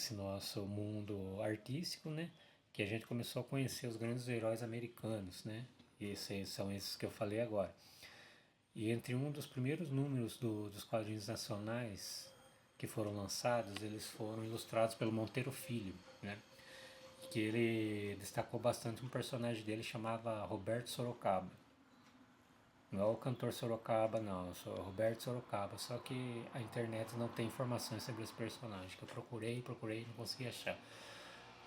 nesse nosso mundo artístico, né? Que a gente começou a conhecer os grandes heróis americanos, né? E são esses que eu falei agora. E entre um dos primeiros números dos quadrinhos nacionais que foram lançados, eles foram ilustrados pelo Monteiro Filho, né? Que ele destacou bastante um personagem dele chamava Roberto Sorocaba. Não é o cantor Sorocaba, não, eu sou o Roberto Sorocaba, só que a internet não tem informações sobre esse personagem, que eu procurei e não consegui achar.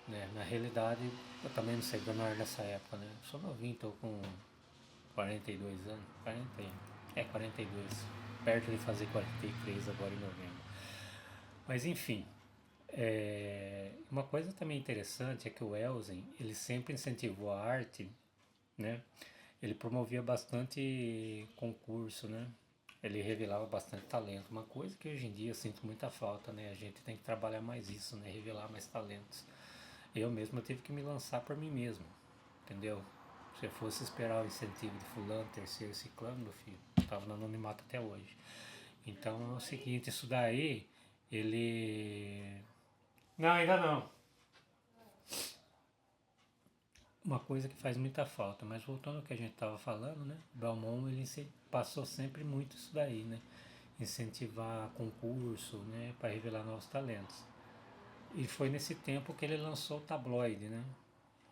Né? Na realidade, eu também não sei, Bernardo nessa época, né? Eu sou novinho, tô com 42 anos, 42, perto de fazer 43 agora em novembro. Mas enfim, uma coisa também interessante é que o Elzen, ele sempre incentivou a arte, né? Ele promovia bastante concurso, né? Ele revelava bastante talento, uma coisa que hoje em dia eu sinto muita falta, né? A gente tem que trabalhar mais isso, né? Revelar mais talentos. Eu mesmo tive que me lançar por mim mesmo, entendeu? Se eu fosse esperar o incentivo de fulano, terceiro, ciclano, meu filho, eu tava no anonimato até hoje. Então é o seguinte, isso daí, ele... Não, ainda não. Uma coisa que faz muita falta, mas voltando ao que a gente estava falando, né? O Belmont, ele passou sempre muito isso daí, né? Incentivar concurso, né? Para revelar novos talentos. E foi nesse tempo que ele lançou o tabloide, né?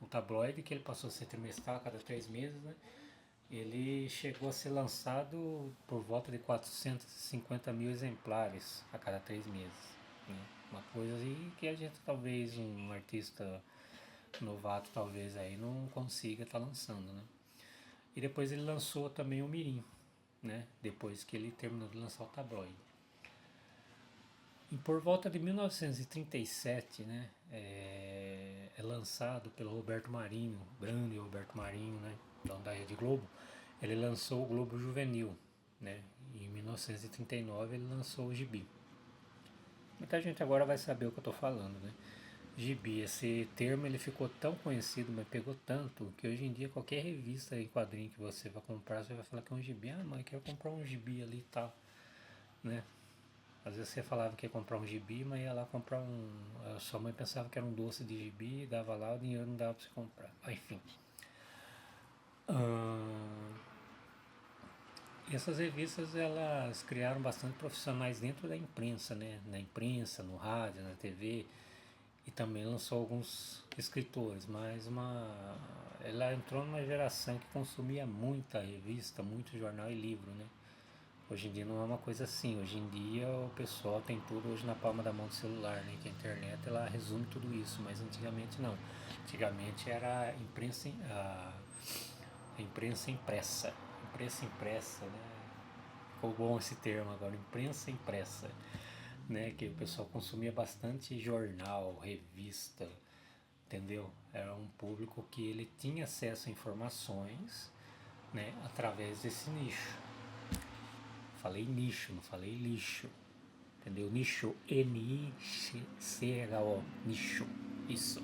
O tabloide, que ele passou a ser trimestral a cada 3 meses, né? Ele chegou a ser lançado por volta de 450 mil exemplares a cada 3 meses. Né? Uma coisa aí que a gente, talvez, um artista novato, talvez, aí não consiga estar lançando, né? E depois ele lançou também o Mirim, né? Depois que ele terminou de lançar o tabloide. E por volta de 1937, né, é lançado pelo Roberto Marinho, grande Roberto Marinho, né, da Rede Globo. Ele lançou o Globo Juvenil, né, e em 1939 ele lançou o Gibi. Muita gente agora vai saber o que eu estou falando, né? Gibi, esse termo ele ficou tão conhecido, mas pegou tanto, que hoje em dia qualquer revista em quadrinho que você vai comprar, você vai falar que é um gibi. Ah, mãe, quero comprar um gibi ali e tal, né? Às vezes você falava que ia comprar um gibi, mas ia lá comprar um. A sua mãe pensava que era um doce de gibi, dava lá, o dinheiro não dava para você comprar. Enfim. E essas revistas elas criaram bastante profissionais dentro da imprensa, né? Na imprensa, no rádio, na TV. E também lançou alguns escritores, mas ela entrou numa geração que consumia muita revista, muito jornal e livro, né? Hoje em dia não é uma coisa assim. Hoje em dia o pessoal tem tudo hoje na palma da mão do celular, né? Que a internet ela resume tudo isso, mas antigamente não. Antigamente era a imprensa impressa. Imprensa impressa, né? Ficou bom esse termo agora, imprensa impressa, né? Que o pessoal consumia bastante jornal, revista, entendeu? Era um público que ele tinha acesso a informações, né? Através desse nicho. Falei nicho, não falei lixo. Entendeu? Nicho, N-I-C-H-O, nicho, isso.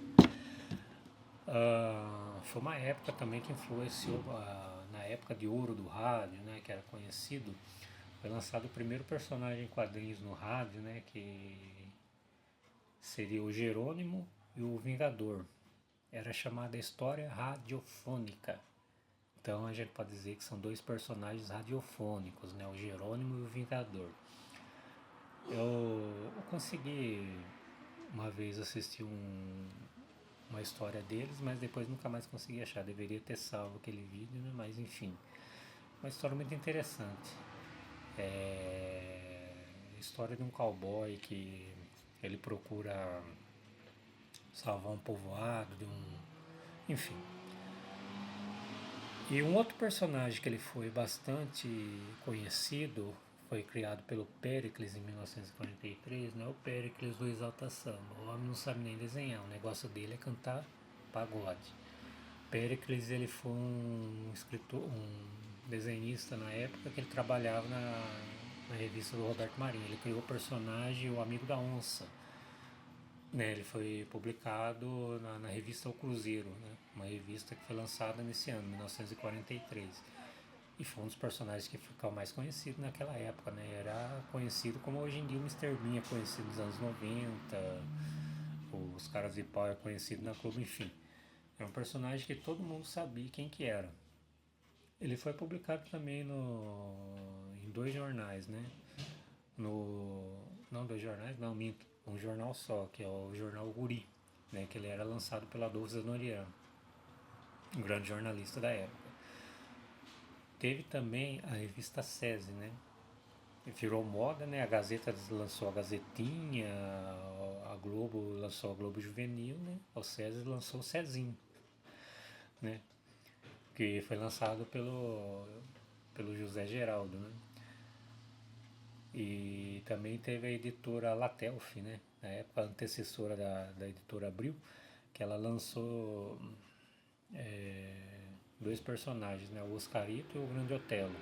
Foi uma época também que influenciou, na época de ouro do rádio, né, que era conhecido, foi lançado o primeiro personagem em quadrinhos no rádio, né, que seria o Jerônimo e o Vingador. Era chamada História Radiofônica. Então a gente pode dizer que são dois personagens radiofônicos, né, o Jerônimo e o Vingador. Eu consegui uma vez assistir uma história deles, mas depois nunca mais consegui achar. Deveria ter salvo aquele vídeo, né? Mas enfim, uma história muito interessante. É a história de um cowboy que ele procura salvar um povoado, enfim. E um outro personagem que ele foi bastante conhecido foi criado pelo Péricles em 1943, não é o Péricles do Exalta Samba. O homem não sabe nem desenhar, o negócio dele é cantar pagode. Péricles ele foi um escritor, um desenhista na época que ele trabalhava na revista do Roberto Marinho. Ele criou o personagem O Amigo da Onça. Né, ele foi publicado na revista O Cruzeiro, né, uma revista que foi lançada nesse ano, 1943. E foi um dos personagens que ficou mais conhecido naquela época, né? Era conhecido como hoje em dia o Mr. Bean é conhecido nos anos 90, Os Caras de Pau é conhecido na Globo, enfim. É um personagem que todo mundo sabia quem que era. Ele foi publicado também em dois jornais, né? Não, dois jornais, não, minto. Um jornal só, que é o jornal Guri, né? Que ele era lançado pela Adolfo Zanoriano, um grande jornalista da época. Teve também a revista SESI, né? Virou moda, né? A Gazeta lançou a Gazetinha, a Globo lançou a Globo Juvenil, né? O SESI lançou o Cezinho, né? Que foi lançado pelo José Geraldo, né? E também teve a editora Latelf, né? Na época, a antecessora da editora Abril, que ela lançou dois personagens, né? O Oscarito e o Grande Otelo.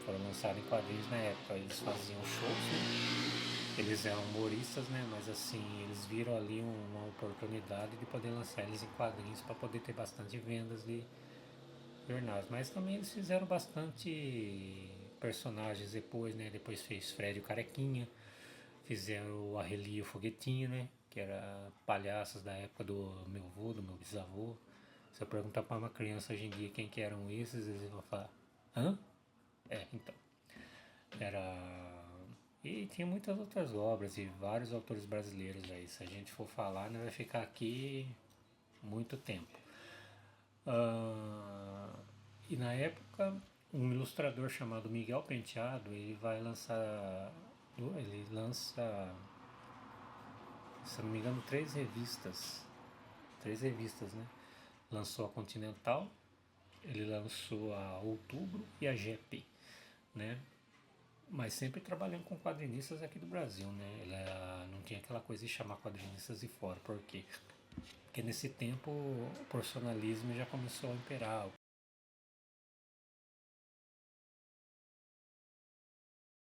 Foram lançados em quadrinhos na época. Eles faziam shows, né? Eles eram humoristas, né? Mas assim, eles viram ali uma oportunidade de poder lançar eles em quadrinhos para poder ter bastante vendas de jornais. Mas também eles fizeram bastante personagens depois, né? Depois fez Fred o Carequinha, fizeram o Arrelia e o Foguetinho, né? Que era palhaços da época do meu avô, do meu bisavô. Se eu perguntar para uma criança hoje em dia quem que eram esses, eles vão falar, hã? Então. Era. E tinha muitas outras obras e vários autores brasileiros aí. Se a gente for falar, né, vai ficar aqui muito tempo. E na época, um ilustrador chamado Miguel Penteado, ele vai lançar. Ele lança, se não me engano, três revistas. Três revistas, né? Lançou a Continental, ele lançou a Outubro e a GP, né? Mas sempre trabalhando com quadrinistas aqui do Brasil, né? Ela não tinha aquela coisa de chamar quadrinistas de fora. Por quê? Porque nesse tempo o profissionalismo já começou a imperar,